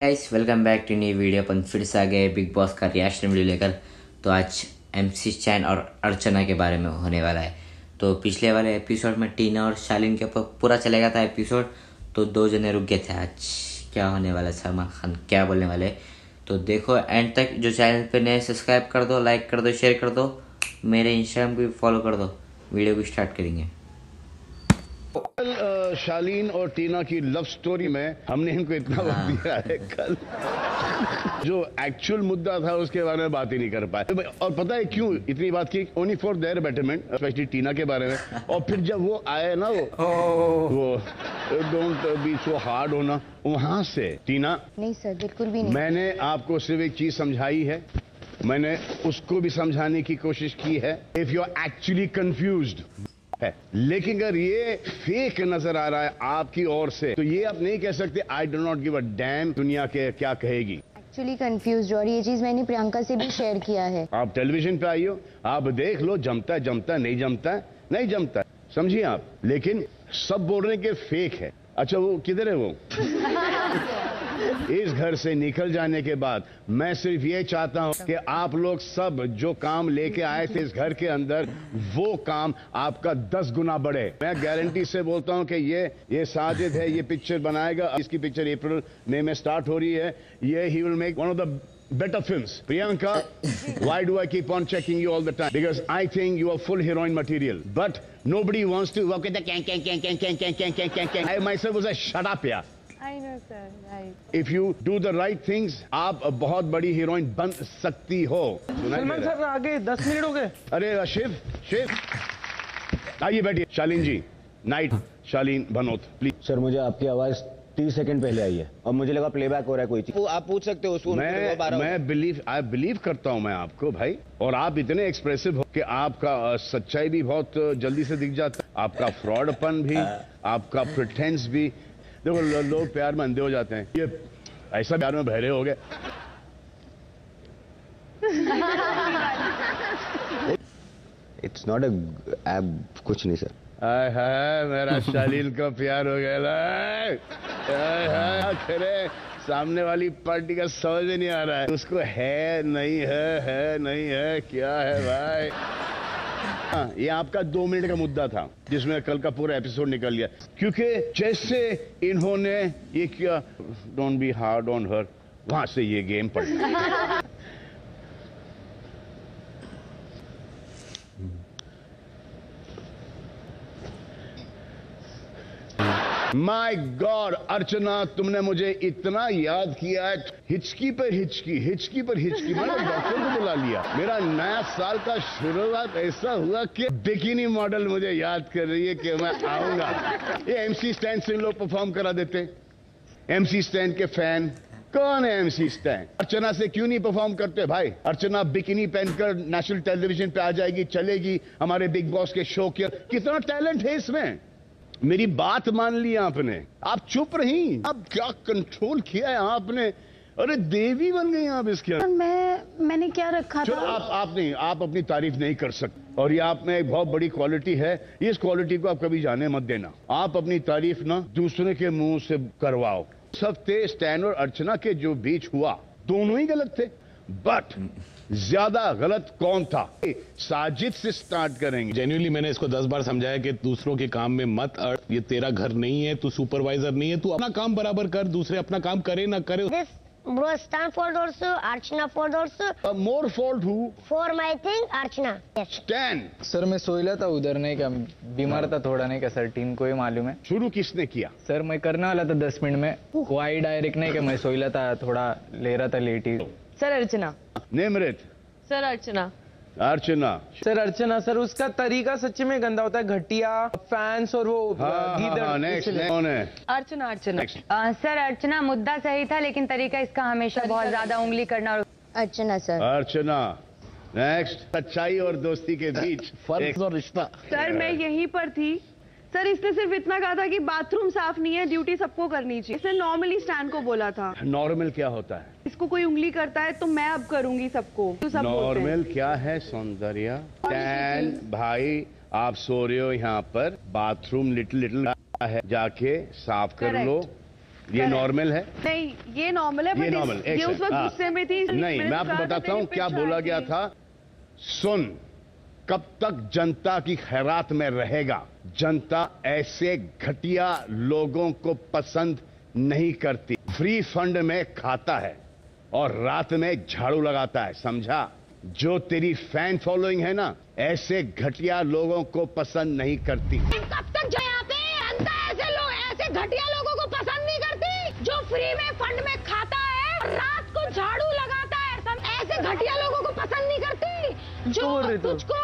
Guys welcome back to new video. अपन फिर से आ गए बिग बॉस का रिएक्शन वीडियो लेकर। तो आज एमसी स्टैन और अर्चना के बारे में होने वाला है। तो पिछले वाले एपिसोड में टीना और शालीन के ऊपर पूरा चलेगा था एपिसोड, तो दो जने रुक गए थे। आज क्या होने वाला है, सलमान खान क्या बोलने वाले, तो देखो एंड तक। जो चैनल पे नए सब्सक्राइब कर दो, लाइक कर दो, शेयर कर दो, मेरे इंस्टाग्राम को भी फॉलो कर दो। वीडियो को स्टार्ट करेंगे। शालीन और टीना की लव स्टोरी में हमने इनको इतना वक्त दिया है, कल जो एक्चुअल मुद्दा था उसके बारे में बात ही नहीं कर पाए। और पता है क्यों इतनी बात की? Only for their betterment, especially Tina के बारे में। और फिर जब वो आए ना, वो डोंट बी सो हार्ड होना, वहां से टीना नहीं सर, बिल्कुल भी नहीं। मैंने आपको सिर्फ एक चीज समझाई है, मैंने उसको भी समझाने की कोशिश की है। If you are actually confused है, लेकिन अगर ये फेक नजर आ रहा है आपकी ओर से, तो ये आप नहीं कह सकते I do not give a dam दुनिया के क्या कहेगी। एक्चुअली कंफ्यूज, और ये चीज मैंने प्रियंका से भी शेयर किया है। आप टेलीविजन पे आई हो, आप देख लो, जमता है जमता है, नहीं जमता है नहीं जमता है, समझिए आप। लेकिन सब बोल रहे हैं कि फेक है। अच्छा वो किधर है वो? इस घर से निकल जाने के बाद मैं सिर्फ ये चाहता हूं कि आप लोग सब जो काम लेके आए थे इस घर के अंदर, वो काम आपका 10 गुना बढ़े। मैं गारंटी से बोलता हूं कि ये साजिद है, ये पिक्चर बनाएगा। इसकी पिक्चर अप्रैल मई में स्टार्ट हो रही है। ये he will make one of the better films. Priyanka, why do I keep on checking you all the time? Because I think you are full heroine material. But nobody wants to work with the can. I myself was a shut up, yeah. I know sir, right. If you do the right things, आप बहुत बड़ी heroine बन सकती हो। Salman sir आगे 10 minute हो गए। अरे शिव आइए बैठिए। शालीन जी, नाइट शालीन भनोत प्लीज। सर मुझे आपकी आवाज 30 सेकंड पहले आई है और मुझे लगा प्लेबैक हो रहा है कोई चीज। आप पूछ सकते हो उसको। मैं बिलीव करता हूं मैं आपको भाई, और आप इतने एक्सप्रेसिव हो कि आपका सच्चाई भी बहुत जल्दी से दिख जाता है, आपका फ्रॉडपन भी, आपका प्रिटेंस भी। देखो लोग प्यार में अंधे हो जाते हैं, ये ऐसा प्यार में बहरे हो गए। इट्स नॉट अ कुछ नहीं सर। हाय मेरा शालीन का प्यार हो गया। तेरे सामने वाली पार्टी का समझ ही नहीं आ रहा है, उसको है नहीं है क्या है भाई। ये आपका 2 मिनट का मुद्दा था जिसमें कल का पूरा एपिसोड निकल गया, क्योंकि जैसे इन्होंने ये किया, don't be hard on her, वहां से ये गेम पड़। माय गॉड अर्चना, तुमने मुझे इतना याद किया है, हिचकी पर हिचकी मैंने डॉक्टर को बुला लिया। मेरा नया साल का शुरुआत ऐसा हुआ कि बिकिनी मॉडल मुझे याद कर रही है कि मैं आऊंगा। ये एमसी स्टैन से लोग परफॉर्म करा देते। एमसी स्टैन के फैन कौन है? एमसी स्टैन अर्चना से क्यों नहीं परफॉर्म करते भाई? अर्चना बिकिनी पहनकर नेशनल टेलीविजन पे आ जाएगी, चलेगी हमारे बिग बॉस के शो के। कितना टैलेंट है इसमें। मेरी बात मान ली आपने, आप चुप रही। अब क्या कंट्रोल किया है आपने? अरे देवी बन गई आप इसके अंदर। मैंने क्या रखा था? आप अपनी तारीफ नहीं कर सकते, और ये आप में एक बहुत बड़ी क्वालिटी है। इस क्वालिटी को आप कभी जाने मत देना। आप अपनी तारीफ ना दूसरे के मुंह से करवाओ। सब थे स्टैन और अर्चना के जो बीच हुआ, दोनों ही गलत थे, बट ज्यादा गलत कौन था? साजिद से स्टार्ट करेंगे। जेन्युइनली मैंने इसको 10 बार समझाया कि दूसरों के काम में मत अड़, ये तेरा घर नहीं है, तू सुपरवाइजर नहीं है, तू अपना काम बराबर कर, दूसरे अपना काम करे ना करे। This bro stand fault also, Archana fault also. More fault who? For my thing, Archana. Yes. Stan. Sir मैं सोया था उधर, नहीं क्या बीमार था थोड़ा, नहीं क्या सर, टीम को ही मालूम है। शुरू किसने किया? सर मैं करने वाला था 10 मिनट में, वो आई डायरेक्ट, नहीं क्या मैं सोया था, थोड़ा ले रहा था लेट ही। सर अर्चना। नेमरेट। सर अर्चना। सर अर्चना सर, उसका तरीका सच्ची में गंदा होता है, घटिया फैंस और वो अर्चना। सर अर्चना मुद्दा सही था, लेकिन तरीका इसका हमेशा बहुत ज्यादा उंगली करना। और अर्चना सर। अर्चना नेक्स्ट। सच्चाई और दोस्ती के बीच फर्क और रिश्ता। सर मैं यहीं पर थी सर, इसने सिर्फ इतना कहा था कि बाथरूम साफ नहीं है, ड्यूटी सबको करनी चाहिए। इसने नॉर्मली स्टैन को बोला था। नॉर्मल क्या होता है? इसको कोई उंगली करता है तो मैं अब करूंगी सबको। सब नॉर्मल क्या है? सौंदर्य। स्टैन भाई आप सो रहे हो यहाँ पर, बाथरूम लिटिल है, जाके साफ कर लो, ये नॉर्मल है? नहीं, ये नॉर्मल है, ये but नॉर्मल ये उस वक्त गुस्से में थी। नहीं, मैं आपको बताता हूं क्या बोला गया था। सुन, कब तक जनता की खैरात में रहेगा? जनता ऐसे घटिया लोगों को पसंद नहीं करती। फ्री फंड में खाता है और रात में झाड़ू लगाता है, समझा? जो तेरी फैन फॉलोइंग है ना, ऐसे घटिया लोगों को पसंद नहीं करती। कब तक जयाते अंता ऐसे लोग, ऐसे घटिया लोगों को पसंद नहीं करती जो फ्री में फंड में खाता है और रात को झाड़ू लगाता है। सब ऐसे घटिया लोगों को पसंद नहीं करती जो तुझको।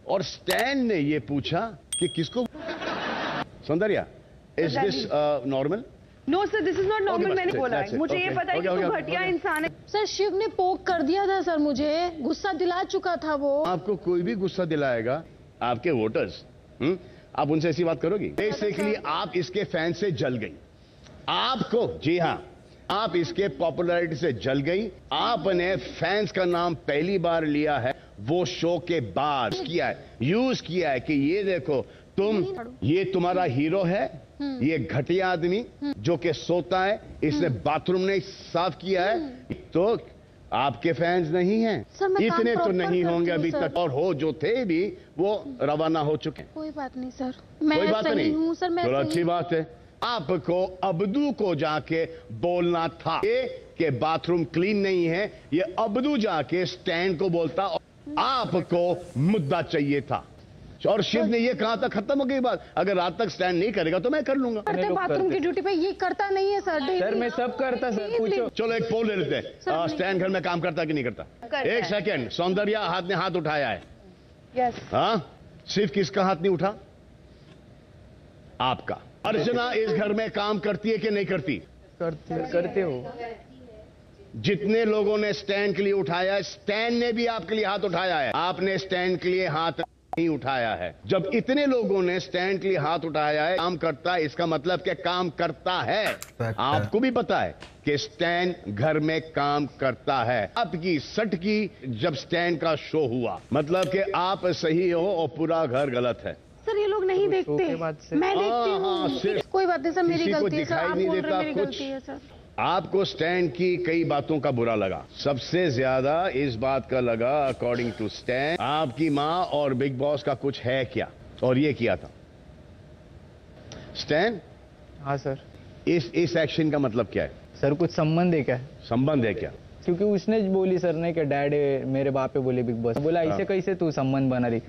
और स्टैन ने ये पूछा कि किसको? Soundarya, is this normal? No sir, this is not normal. मैंने बोला that's है, it. मुझे ये Okay. पता है कि Okay, तू okay, घटिया okay. इंसान है। सर शिव ने पोक कर दिया था सर, मुझे गुस्सा दिला चुका था वो। आपको कोई भी गुस्सा दिलाएगा, आपके वोटर्स, आप उनसे ऐसी बात करोगी? बेसिकली आप इसके फैन से जल गई। आपको, जी हाँ, आप इसके पॉपुलैरिटी से जल गई। आपने फैंस का नाम पहली बार लिया है वो शो के बाद यूज किया है कि ये देखो तुम, ये तुम्हारा हीरो है, ये घटिया आदमी जो कि सोता है, इसने बाथरूम नहीं साफ किया है, तो आपके फैंस नहीं हैं। इतने तो नहीं होंगे अभी तक, और हो जो थे भी वो रवाना हो चुके हैं। कोई बात नहीं सर, कोई मैं बात सही नहीं हूँ सर, मैं चलो सही अच्छी बात है। आपको अब्दू को जाके बोलना था कि बाथरूम क्लीन नहीं है, ये अब्दू जाके स्टैंड को बोलता और आपको मुद्दा चाहिए था। और शिव ने ये कहा था, खत्म हो गई बात। अगर रात तक स्टैंड नहीं करेगा तो मैं कर लूंगा। करते बाथरूम की ड्यूटी पे, ये करता नहीं है सर। सर मैं सब करता सर, पूछो। चलो एक पोल ले लेते हैं, स्टैंड घर में काम करता कि नहीं करता? एक सेकंड, सौंदर्या हाथ ने हाथ उठाया है। यस। हाँ, सिर्फ किसका हाथ नहीं उठा? आपका। अर्चना इस घर में काम करती है कि नहीं करती? करते हो। जितने लोगों ने स्टैंड के लिए उठाया है, स्टैंड ने भी आपके लिए हाथ उठाया है। आपने स्टैंड के लिए हाथ नहीं उठाया है। जब इतने लोगों ने स्टैंड के लिए हाथ उठाया है, काम करता है, इसका मतलब कि काम करता है। आपको भी पता है कि स्टैंड घर में काम करता है। आपकी सट की जब स्टैंड का शो हुआ, मतलब कि आप सही हो और पूरा घर गलत है। सर ये लोग नहीं देखते, मैं देखती हूँ। कोई बात नहीं सर, मेरी किसी को गलती है सर, दिखाई आप नहीं बोल देता रहे मेरी कुछ। गलती है सर। आपको स्टैन की कई बातों का बुरा लगा, सबसे ज्यादा इस बात का लगा, अकॉर्डिंग टू स्टैन, आपकी माँ और बिग बॉस का कुछ है क्या, और ये किया था। स्टैन, हाँ सर। इस एक्शन का मतलब क्या है? सर कुछ संबंध है क्या? संबंध है क्या? क्योंकि उसने बोली सर ने कि डैड मेरे बाप पे बोले बिग बॉस, बोला ऐसे कैसे तू संबंध बना रही,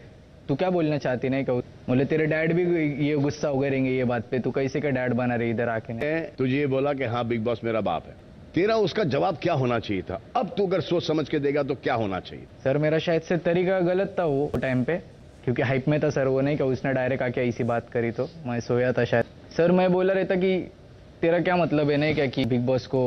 तू क्या बोलना चाहती नहीं? क्या बोले तेरे डैड भी ये गुस्सा हो गए रहेंगे ये बात पे, तू कैसे का डैड बना रही इधर आके? नहीं तुझे ये बोला कि हाँ बिग बॉस मेरा बाप है, तेरा उसका जवाब क्या होना चाहिए था? अब तू अगर सोच समझ के देगा तो क्या होना चाहिए? सर मेरा शायद से तरीका गलत था वो टाइम पे, क्योंकि हाइप में था सर वो, नहीं क्या उसने डायरेक्ट आके ऐसी बात करी तो मैं सोया था शायद। सर मैं बोला रहता कि तेरा क्या मतलब है नहीं क्या कि बिग बॉस को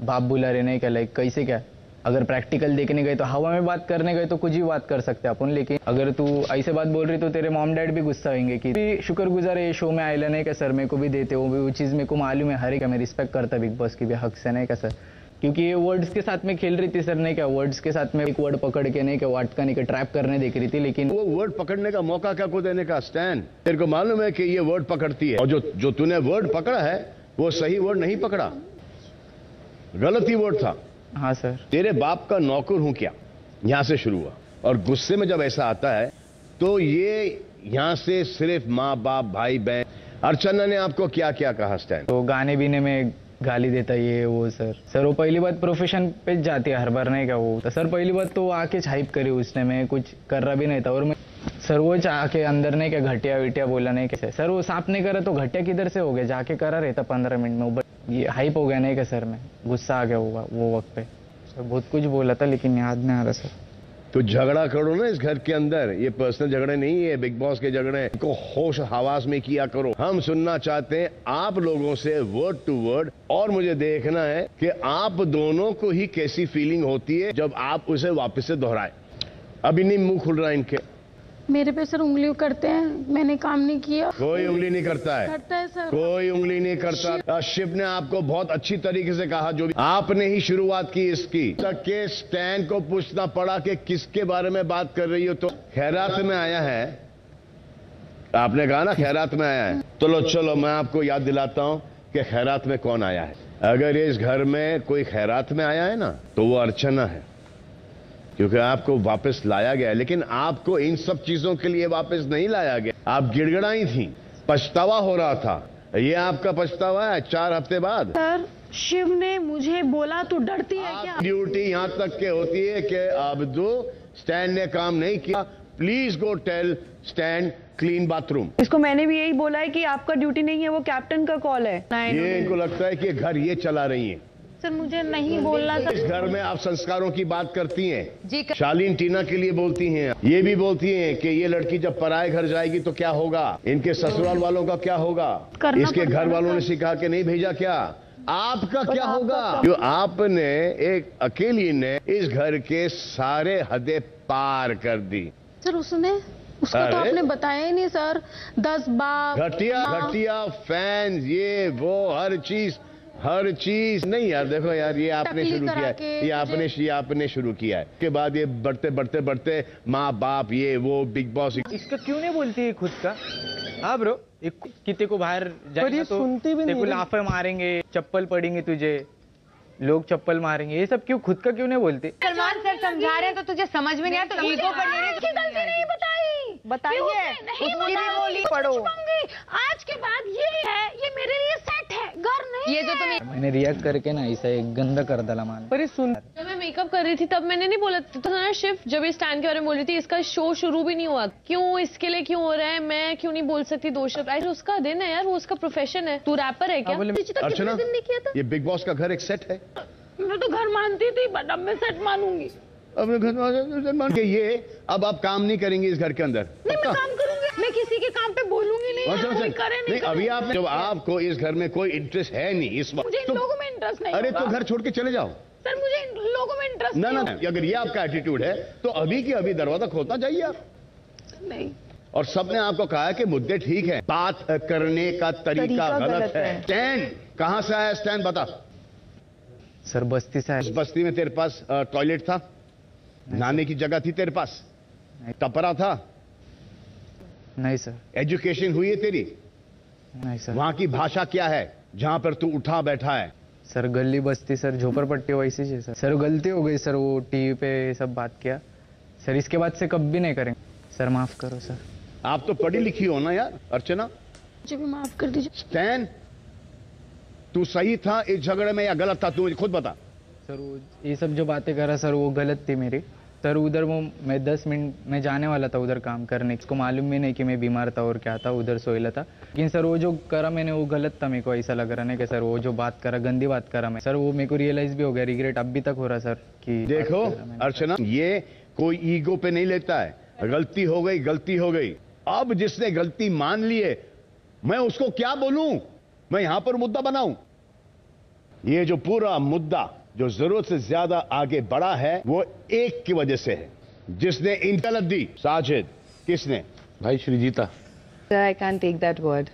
बाप बुला रहे नहीं क्या, लाइक कैसे क्या? अगर प्रैक्टिकल देखने गए तो हवा में बात करने गए तो कुछ भी बात कर सकते अपन, लेकिन अगर तू ऐसे बात बोल रही तो तेरे मॉम डैड भी गुस्सा होंगे कि शुक्रगुजार है ये शो में आए नहीं क्या सर, मेरे को भी देते हो, वो चीज़ मेरे को मालूम है, हर एक मैं रिस्पेक्ट करता बिग बॉस की भी हक से नहीं क्या सर, क्योंकि ये वर्ड्स के साथ में खेल रही थी सर नहीं क्या, वर्ड्स के साथ में एक वर्ड पकड़ के नहीं क्या वो अटकाने का ट्रैप करने देख रही थी, लेकिन वो वर्ड पकड़ने का मौका क्या को देने का? स्टैन, तेरे को मालूम है कि ये वर्ड पकड़ती है, और जो तूने वर्ड पकड़ा है वो सही वर्ड नहीं पकड़ा, गलत ही वर्ड था। हाँ सर। तेरे बाप का नौकर हूं क्या, यहां से शुरू हुआ, और गुस्से में जब ऐसा आता है तो ये यहां से सिर्फ माँ बाप भाई बहन। अर्चना ने आपको क्या क्या कहा स्टैन? तो गाने बीने में गाली देता ये वो सर वो पहली बात प्रोफेशन पे जाती है हर बार नहीं क्या वो, तो सर पहली बात तो आके हाइप करी उसने, मैं कुछ कर रहा भी नहीं था, और मैं सर वो आके अंदर नहीं क्या घटिया विटिया बोला नहीं कैसे सर, वो साफ नहीं करा तो घटिया किधर से हो गया, जाके करा रहता 15 मिनट में, ये हाइप हो गया नहीं क्या सर, में गुस्सा आ गया वो वक्त पे सर, बहुत कुछ बोला था लेकिन याद नहीं आ रहा सर। तो झगड़ा करो ना इस घर के अंदर, ये पर्सनल झगड़े नहीं है, बिग बॉस के झगड़े को होश हवास में किया करो। हम सुनना चाहते हैं आप लोगों से वर्ड टू वर्ड, और मुझे देखना है कि आप दोनों को ही कैसी फीलिंग होती है जब आप उसे वापस से दोहराए। अभी नहीं मुंह खुल रहा इनके, मेरे पे सर उंगली करते हैं, मैंने काम नहीं किया। कोई उंगली नहीं करता है, करता है सर, कोई उंगली नहीं करता। शिव ने आपको बहुत अच्छी तरीके से कहा, जो भी आपने ही शुरुआत की इसकी, तक के स्टैन को पूछना पड़ा कि किसके बारे में बात कर रही हो, तो खैरात में आया है, आपने कहा ना खैरात में आया है, चलो मैं आपको याद दिलाता हूं कि खैरात में कौन आया है। अगर इस घर में कोई खैरात में आया है ना तो वो अर्चना है, क्योंकि आपको वापस लाया गया। लेकिन आपको इन सब चीजों के लिए वापस नहीं लाया गया। आप गिड़गिड़ाई थी, पछतावा हो रहा था। ये आपका पछतावा है 4 हफ्ते बाद। सर शिव ने मुझे बोला तू डरती है क्या? ड्यूटी यहां तक के होती है कि अब्दू स्टैन ने काम नहीं किया, please go tell Stan clean bathroom. इसको मैंने भी यही बोला है कि आपका ड्यूटी नहीं है, वो कैप्टन का कॉल है। ये इनको लगता है कि घर ये चला रही है। सर मुझे नहीं बोलना था। इस घर में आप संस्कारों की बात करती हैं। जी शालीन टीना के लिए बोलती हैं, ये भी बोलती हैं कि ये लड़की जब पराए घर जाएगी तो क्या होगा, इनके ससुराल वालों का क्या होगा, इसके घर वालों ने सिखा के नहीं भेजा क्या, आपका क्या होगा? जो आपने एक अकेली ने इस घर के सारे हदें पार कर दी। सर उसका तो आपने बताया ही नहीं सर। 10 बार घटिया फैन, ये वो हर चीज नहीं यार। देखो यार, ये आपने शुरू किया है, ये आपने शुरू किया है। के बाद ये बढ़ते माँ बाप ये वो बिग बॉस। इसका क्यों नहीं बोलती है खुद का? हाँ ब्रो, कितने को बाहर जाएगा तो सुनती भी नहीं, लाफे मारेंगे, चप्पल पड़ेंगे तुझे, लोग चप्पल मारेंगे, ये सब क्यों खुद का क्यों नहीं बोलती? सलमान सर समझा रहे हैं तो तुझे समझ में नहीं आया, तो ईगो पर ले रही। गलती नहीं बताइए, उसकी भी बोली पढ़ो। आज के बाद ये है, ये मेरे लिए सेट है, घर नहीं। ये जो तुम मैंने रिएक्ट करके ना ऐसा एक गंदा कर डाला मान। पर सुन, जब मैं मेकअप कर रही थी तब मैंने नहीं बोला था शिव, जब ये स्टैंड के बारे में बोल रही थी, इसका शो शुरू भी नहीं हुआ, क्यों इसके लिए क्यों हो रहा है, मैं क्यों नहीं बोल सकती 2 शब्द? अरे उसका दिन है यार, वो उसका प्रोफेशन है। तू रैपर है क्या? अर्चना, ये बिग बॉस का घर एक सेट है। मैं तो घर मानती थी, बट अब मैं सेट मानूंगी। अब घर मान के ये अब आप काम नहीं करेंगे इस घर के अंदर? नहीं, मैं काम करूंगी, मैं किसी के काम पे बोलूंगी नहीं। कोई करे नहीं, अभी आपने जब आपको इस घर में कोई इंटरेस्ट है नहीं इस वक्त, मुझे इन लोगों में इंटरेस्ट नहीं। अरे तो घर छोड़ के चले जाओ। सर मुझे इन लोगों में इंटरेस्ट ना, अगर ये आपका एटीट्यूड है तो अभी की अभी दरवाजा खोलना चाहिए आप। नहीं, और सबने आपको कहा कि मुद्दे ठीक है, बात करने का तरीका गलत है। स्टैंड कहां से आया? स्टैंड बता। सर बस्ती से आया। बस्ती में तेरे पास टॉयलेट था, नहाने की जगह थी तेरे पास, टपरा था? नहीं सर। एजुकेशन हुई है तेरी? नहीं सर। वहां की भाषा क्या है जहां पर तू उठा बैठा है? सर गली बस्ती सर, झोपड़पट्टी वैसी है सर। सर गलती हो गई सर, वो टीवी पे सब बात किया सर, इसके बाद से कभी नहीं करेंगे सर, माफ करो सर। आप तो पढ़ी लिखी हो ना यार अर्चना? मुझे भी माफ कर दीजिए। स्टैन, तू सही था इस झगड़े में या गलत था? तू मुझे खुद बता। सर वो ये सब जो बातें करा सर, वो गलत थी मेरी सर। उधर वो मैं 10 मिनट में जाने वाला था उधर काम करने, इसको मालूम भी नहीं कि मैं बीमार था और क्या था, उधर सोया था। लेकिन सर वो जो करा मैंने वो गलत था, मेरे को ऐसा लग रहा है कि सर वो जो बात करा, गंदी बात करा मैं सर, वो मेरे को रियलाइज भी हो गया, रिग्रेट अब भी तक हो रहा सर कि देखो अर्चना, ये कोई ईगो पे नहीं लेता है, गलती हो गई। अब जिसने गलती मान ली है, मैं उसको क्या बोलूं? मैं यहां पर मुद्दा बनाऊं? ये जो पूरा मुद्दा जो जरूरत से ज्यादा आगे बढ़ा है वो एक की वजह से है, जिसने इंतलत दी। साजिद, किसने? भाई Sreejita. Sir, I can't take that word.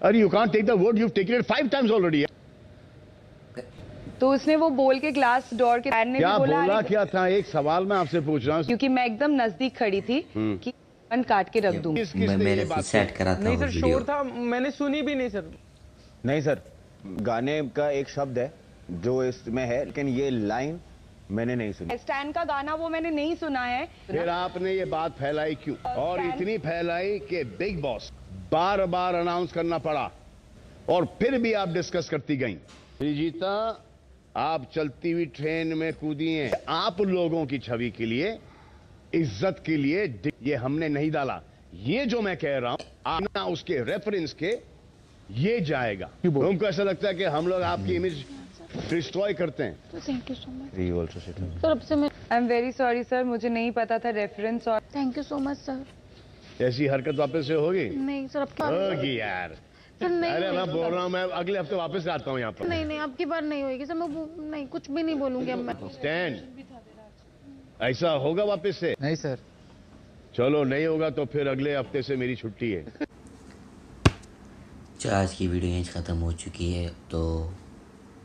अरे you can't take the word, you've taken it 5 times already. तो उसने वो बोल के ग्लास डोर के ने क्या भी बोला क्या था? एक सवाल मैं आपसे पूछ रहा हूँ, क्योंकि मैं एकदम नजदीक खड़ी थी कि मन काट के रख दूं। मैं मेरे से सेट करा था। नहीं सर, वीडियो शोर था, मैंने सुनी भी नहीं सर। नहीं सर, गाने का एक शब्द है जो इसमें है, लेकिन ये लाइन मैंने नहीं सुनी। स्टैन का गाना वो मैंने नहीं सुना है। फिर आपने ये बात फैलाई क्यों? और इतनी फैलाई कि बिग बॉस बार बार अनाउंस करना पड़ा और फिर भी आप डिस्कस करती गई। श्रीजीता, आप चलती हुई ट्रेन में कूदी हैं। आप लोगों की छवि के लिए, इज्जत के लिए ये हमने नहीं डाला। ये जो मैं कह रहा हूं, आना उसके रेफरेंस के ये जाएगा। उनको ऐसा लगता है कि हम लोग आपकी इमेज डिस्ट्रॉय करते हैं। Thank you so much You also said that. Sir. अब से मैं I am very sorry sir, मुझे नहीं पता था रेफरेंस। और thank you so much sir. ऐसी हरकत वापस से होगी? नहीं सर, अब होगी यार। सर नहीं, अरे मैं बोल रहा हूँ, मैं अगले हफ्ते वापस आता हूँ यहाँ पर। नहीं अब की बार नहीं होगी सर, मैं नहीं कुछ भी नहीं बोलूंगी अब मैं। स्टैंड, ऐसा होगा वापस से? नहीं सर। चलो नहीं होगा तो फिर अगले हफ्ते से मेरी छुट्टी है। जो आज की वीडियो यहीं ख़त्म हो चुकी है। तो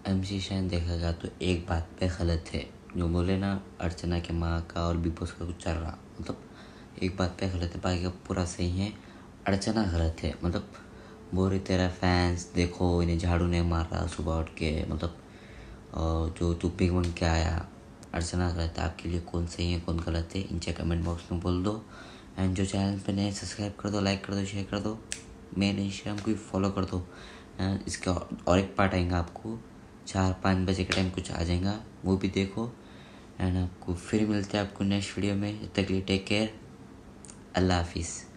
MC शाइन देखेगा तो एक बात पे गलत है, जो बोले ना अर्चना के माँ का और बिग बॉस का कुछ चल रहा, मतलब एक बात पे गलत है, बाकी का पूरा सही है। अर्चना गलत है, मतलब बोल रही तेरा फैंस देखो इन्हें झाड़ू नहीं मार रहा सुबह उठ के, मतलब जो तू पिक बन के आया। अर्चना कहता है आपके लिए कौन सही है कौन गलत है नीचे कमेंट बॉक्स में बोल दो। एंड जो चैनल पे नए सब्सक्राइब कर दो, लाइक कर दो, शेयर कर दो, मेरे इंस्टाग्राम को भी फॉलो कर दो। इसका और एक पार्ट आएगा आपको 4-5 बजे के टाइम कुछ आ जाएगा, वो भी देखो। एंड आपको फिर मिलते हैं आपको नेक्स्ट वीडियो में। तब तक के लिए टेक केयर, अल्लाह हाफिज़।